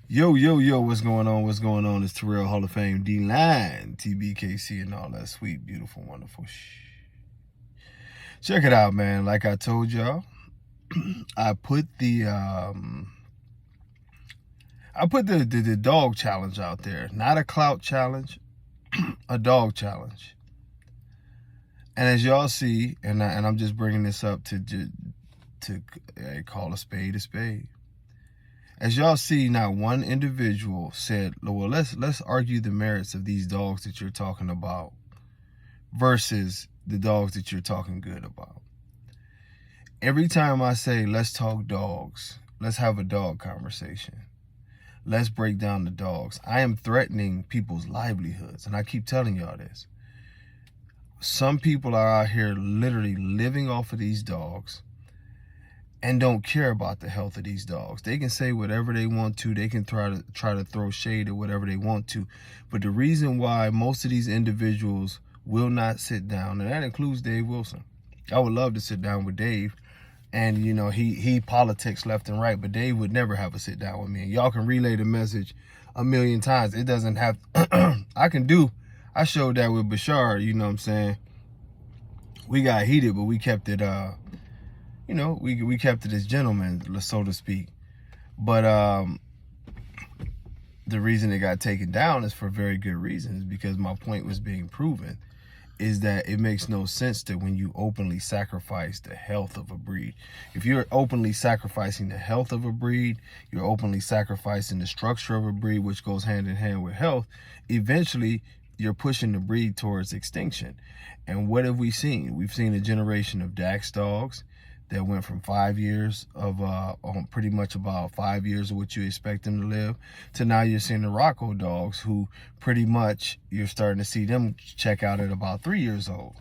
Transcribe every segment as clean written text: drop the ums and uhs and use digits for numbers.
Yo, yo, yo, what's going on? What's going on? It's Terrell Hall of Fame, D-Line, tbkc, and all that sweet, beautiful, wonderful Check it out, man. Like I told y'all, I put the dog challenge out there. Not a clout challenge, a dog challenge. And as y'all see, and I'm just bringing this up to call a spade a spade. As y'all see, not one individual said, well, let's argue the merits of these dogs that you're talking about versus the dogs that you're talking good about. Every time I say, let's talk dogs, let's have a dog conversation, let's break down the dogs, I am threatening people's livelihoods. And I keep telling y'all this. Some people are out here literally living off of these dogs and don't care about the health of these dogs. They can say whatever they want to. They can try to throw shade at whatever they want to. But the reason why most of these individuals will not sit down, and that includes Dave Wilson. I would love to sit down with Dave, and you know, he politics left and right, but Dave would never have a sit down with me. And y'all can relay the message a million times. It doesn't have I showed that with Bashar, you know what I'm saying? We got heated, but we kept it we kept it as gentlemen, so to speak. But the reason it got taken down is for very good reasons, because my point was being proven, is that it makes no sense that when you openly sacrifice the health of a breed, if you're openly sacrificing the health of a breed, you're openly sacrificing the structure of a breed, which goes hand in hand with health, eventually you're pushing the breed towards extinction. And what have we seen? We've seen a generation of Dax dogs that went from 5 years of pretty much about 5 years of what you expect them to live, to now you're seeing the Rocco dogs, who pretty much you're starting to see them check out at about 3 years old.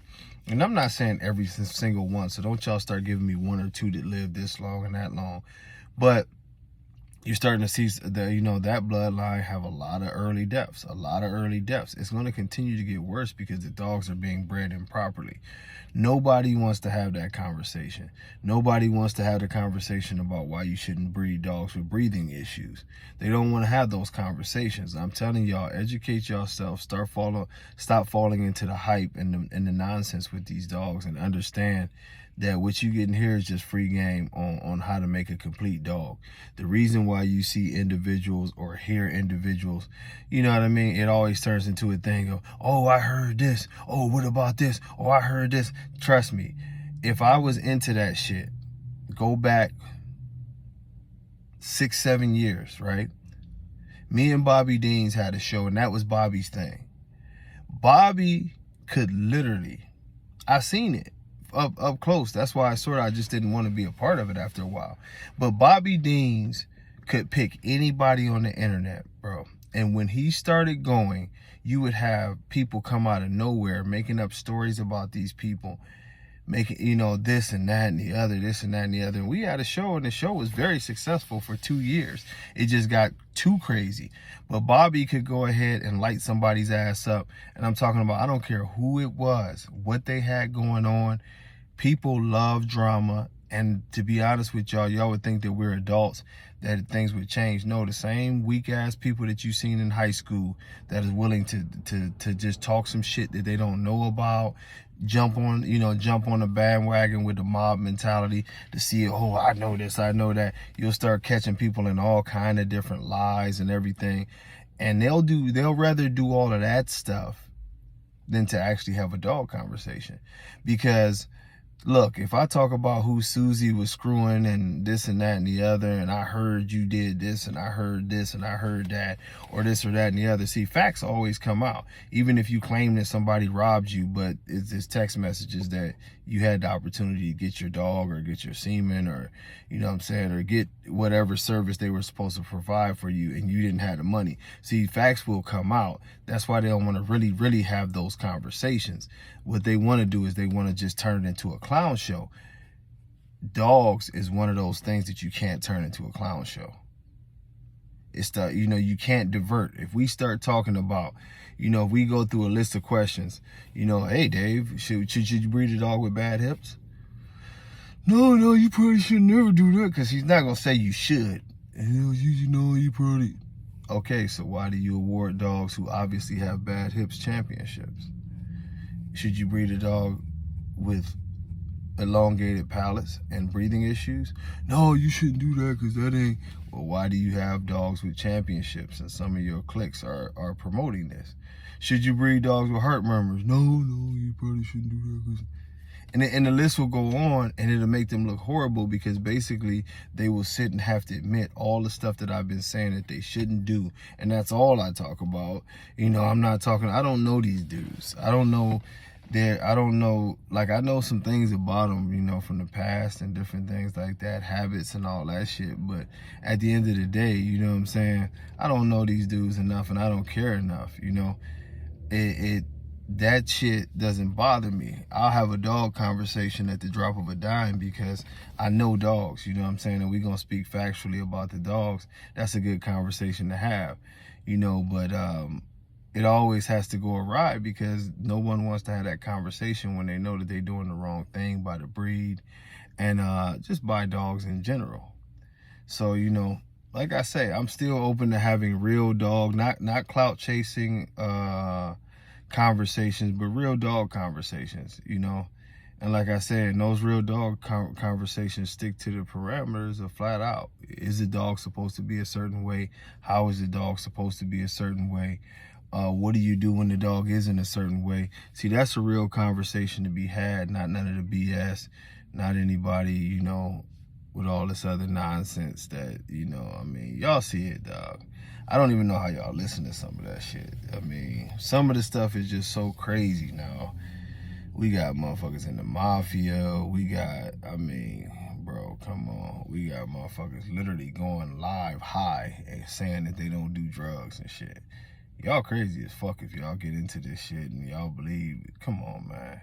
And I'm not saying every single one, so don't y'all start giving me one or two that live this long and that long. But you're starting to see that bloodline have a lot of early deaths, It's going to continue to get worse because the dogs are being bred improperly. Nobody wants to have that conversation. Nobody wants to have the conversation about why you shouldn't breed dogs with breathing issues. They don't want to have those conversations. I'm telling y'all, educate yourself, stop falling into the hype and the nonsense with these dogs, and understand that what you getting here is just free game on how to make a complete dog. The reason why you see individuals or hear individuals, you know what I mean, it always turns into a thing of, oh, I heard this, oh, what about this, oh, I heard this. Trust me, if I was into that shit, go back 6-7 years, right? Me and Bobby Deans had a show, and that was Bobby's thing. Bobby could literally, I seen it up close. That's why I just didn't want to be a part of it after a while. But Bobby Deans could pick anybody on the internet, bro. And when he started going, you would have people come out of nowhere making up stories about these people, making, this and that and the other, this and that and the other. And we had a show, and the show was very successful for 2 years. It just got too crazy. But Bobby could go ahead and light somebody's ass up. And I'm talking about, I don't care who it was, what they had going on. People love drama. And to be honest with y'all would think that we're adults, that things would change. No, the same weak ass people that you seen in high school that is willing to just talk some shit that they don't know about, jump on the bandwagon with the mob mentality to see, oh, I know this, I know that. You'll start catching people in all kind of different lies and everything. And they'll rather do all of that stuff than to actually have a dog conversation. Because look, if I talk about who Susie was screwing and this and that and the other, and I heard you did this and I heard this and I heard that, or this or that and the other, see, facts always come out. Even if you claim that somebody robbed you, but it's text messages that you had the opportunity to get your dog or get your semen, or, or get whatever service they were supposed to provide for you, and you didn't have the money. See, facts will come out. That's why they don't want to really have those conversations. What they want to do is they want to just turn it into a clown show. Dogs is one of those things that you can't turn into a clown show. It's you can't divert. If we start talking about, if we go through a list of questions, hey Dave, should you breed a dog with bad hips? No, you probably should never do that, because he's not gonna say you should. You probably, Okay, so why do you award dogs who obviously have bad hips championships? Should you breed a dog with elongated palates and breathing issues? No, you shouldn't do that because that ain't. Well, why do you have dogs with championships and some of your cliques are promoting this? Should you breed dogs with heart murmurs? No, you probably shouldn't do that because. And the list will go on, and it'll make them look horrible because basically they will sit and have to admit all the stuff that I've been saying that they shouldn't do. And that's all I talk about. You know, I'm not talking, I don't know these dudes. I don't know like I know some things about them, you know, from the past and different things like that, habits and all that shit. But at the end of the day, you know what I'm saying? I don't know these dudes enough, and I don't care enough, you know? That shit doesn't bother me. I'll have a dog conversation at the drop of a dime because I know dogs, you know what I'm saying? And we're going to speak factually about the dogs. That's a good conversation to have, you know, but it always has to go awry because no one wants to have that conversation when they know that they're doing the wrong thing by the breed and just by dogs in general. So, you know, like I say, I'm still open to having real dog, not clout chasing conversations, but real dog conversations, you know. And like I said, those real dog conversations stick to the parameters of flat out. Is the dog supposed to be a certain way? How is the dog supposed to be a certain way? What do you do when the dog isn't a certain way? See, that's a real conversation to be had, not none of the BS, not anybody, you know, with all this other nonsense that, you know, I mean, y'all see it, dog. I don't even know how y'all listen to some of that shit. I mean, some of the stuff is just so crazy now. We got motherfuckers in the mafia. We got, I mean, bro, come on. We got motherfuckers literally going live high and saying that they don't do drugs and shit. Y'all crazy as fuck if y'all get into this shit and y'all believe it. Come on, man.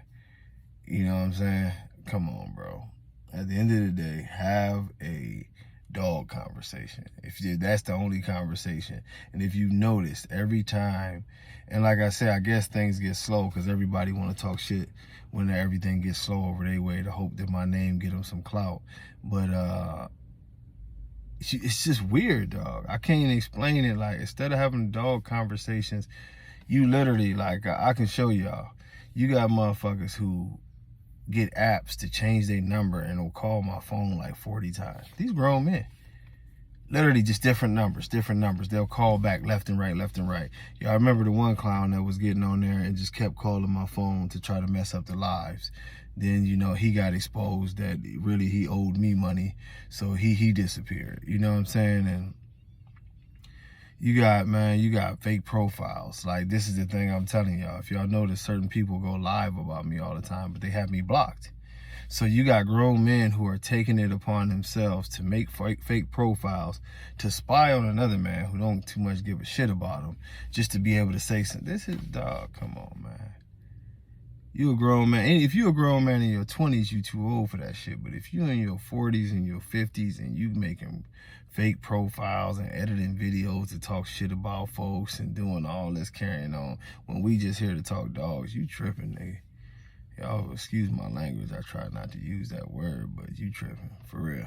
You know what I'm saying? Come on, bro. At the end of the day, have a dog conversation. If that's the only conversation. And if you noticed every time, and like I said, I guess things get slow because everybody want to talk shit when everything gets slow over their way to hope that my name get them some clout. But it's just weird, dog. I can't even explain it. Like, instead of having dog conversations, you literally, like, I can show y'all. You got motherfuckers who get apps to change their number and will call my phone like 40 times. These grown men. Literally just different numbers. They'll call back left and right. Y'all remember the one clown that was getting on there and just kept calling my phone to try to mess up the lives. Then, you know, he got exposed that really he owed me money. So he disappeared. You know what I'm saying? And you got fake profiles. Like, this is the thing I'm telling y'all. If y'all notice, certain people go live about me all the time, but they have me blocked. So you got grown men who are taking it upon themselves to make fake profiles to spy on another man who don't too much give a shit about him, just to be able to say something. This is, dog, come on, man. You a grown man. And if you a grown man in your 20s, you too old for that shit. But if you in your 40s and your 50s and you making fake profiles and editing videos to talk shit about folks and doing all this carrying on, when we just here to talk dogs, you tripping, nigga. Y'all excuse my language. I try not to use that word, but you tripping, for real.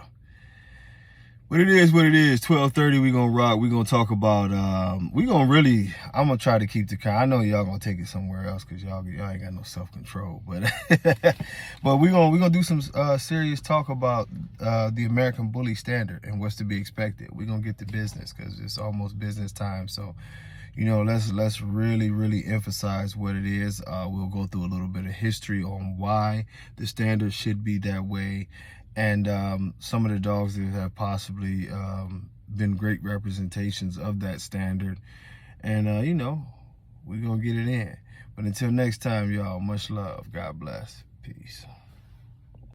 But it is what it is. 12:30, we gonna rock. We gonna talk about, I'm gonna try to keep the, I know y'all gonna take it somewhere else because y'all ain't got no self-control. But but we gonna do some serious talk about the American bully standard and what's to be expected. We gonna get to business because it's almost business time. So, you know, let's really emphasize what it is. We'll go through a little bit of history on why the standard should be that way, and some of the dogs that have possibly been great representations of that standard. And, you know, we're going to get it in. But until next time, y'all, much love. God bless. Peace.